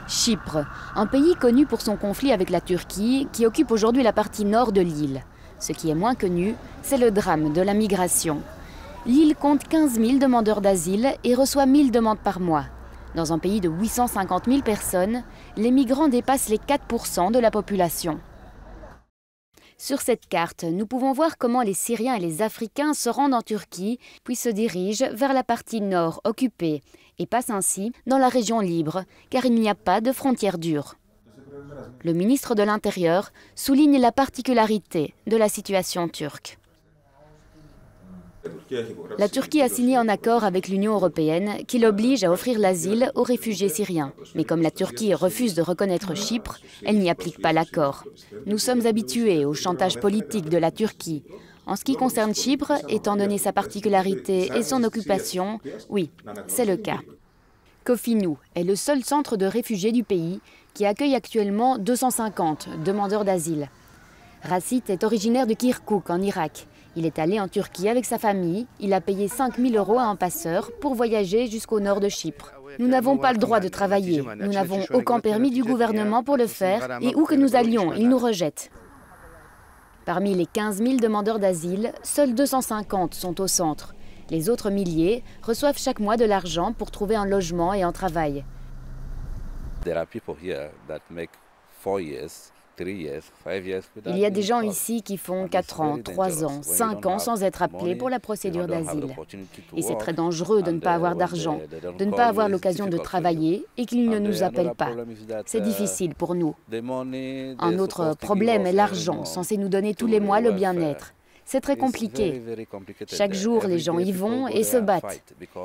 Chypre, un pays connu pour son conflit avec la Turquie qui occupe aujourd'hui la partie nord de l'île. Ce qui est moins connu, c'est le drame de la migration. L'île compte 15 000 demandeurs d'asile et reçoit 1 000 demandes par mois. Dans un pays de 850 000 personnes, les migrants dépassent les 4% de la population. Sur cette carte, nous pouvons voir comment les Syriens et les Africains se rendent en Turquie, puis se dirigent vers la partie nord occupée et passent ainsi dans la région libre, car il n'y a pas de frontières dures. Le ministre de l'Intérieur souligne la particularité de la situation turque. La Turquie a signé un accord avec l'Union européenne qui l'oblige à offrir l'asile aux réfugiés syriens. Mais comme la Turquie refuse de reconnaître Chypre, elle n'y applique pas l'accord. Nous sommes habitués au chantage politique de la Turquie. En ce qui concerne Chypre, étant donné sa particularité et son occupation, oui, c'est le cas. Kofinou est le seul centre de réfugiés du pays qui accueille actuellement 250 demandeurs d'asile. Racit est originaire de Kirkouk, en Irak. Il est allé en Turquie avec sa famille. Il a payé 5 000 € à un passeur pour voyager jusqu'au nord de Chypre. Nous n'avons pas le droit de travailler. Nous n'avons aucun permis du gouvernement pour le faire. Et où que nous allions, ils nous rejettent. Parmi les 15 000 demandeurs d'asile, seuls 250 sont au centre. Les autres milliers reçoivent chaque mois de l'argent pour trouver un logement et un travail. Il y a des gens ici qui font 4 ans, 3 ans, 5 ans sans être appelés pour la procédure d'asile. Et c'est très dangereux de ne pas avoir d'argent, de ne pas avoir l'occasion de travailler et qu'ils ne nous appellent pas. C'est difficile pour nous. Un autre problème est l'argent, censé nous donner tous les mois le bien-être. C'est très compliqué. Chaque jour, les gens y vont et se battent.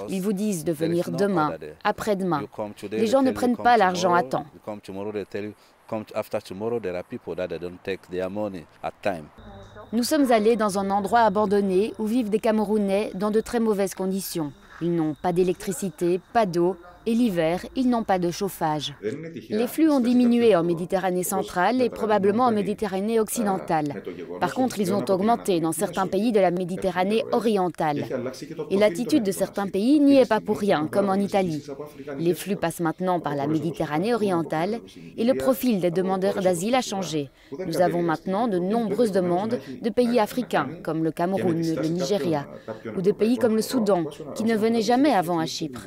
Ils vous disent de venir demain, après-demain. Les gens ne prennent pas l'argent à temps. Nous sommes allés dans un endroit abandonné où vivent des Camerounais dans de très mauvaises conditions. Ils n'ont pas d'électricité, pas d'eau, et l'hiver, ils n'ont pas de chauffage. Les flux ont diminué en Méditerranée centrale et probablement en Méditerranée occidentale. Par contre, ils ont augmenté dans certains pays de la Méditerranée orientale. Et l'attitude de certains pays n'y est pas pour rien, comme en Italie. Les flux passent maintenant par la Méditerranée orientale et le profil des demandeurs d'asile a changé. Nous avons maintenant de nombreuses demandes de pays africains, comme le Cameroun, le Nigeria, ou de pays comme le Soudan, qui ne venaient jamais avant à Chypre.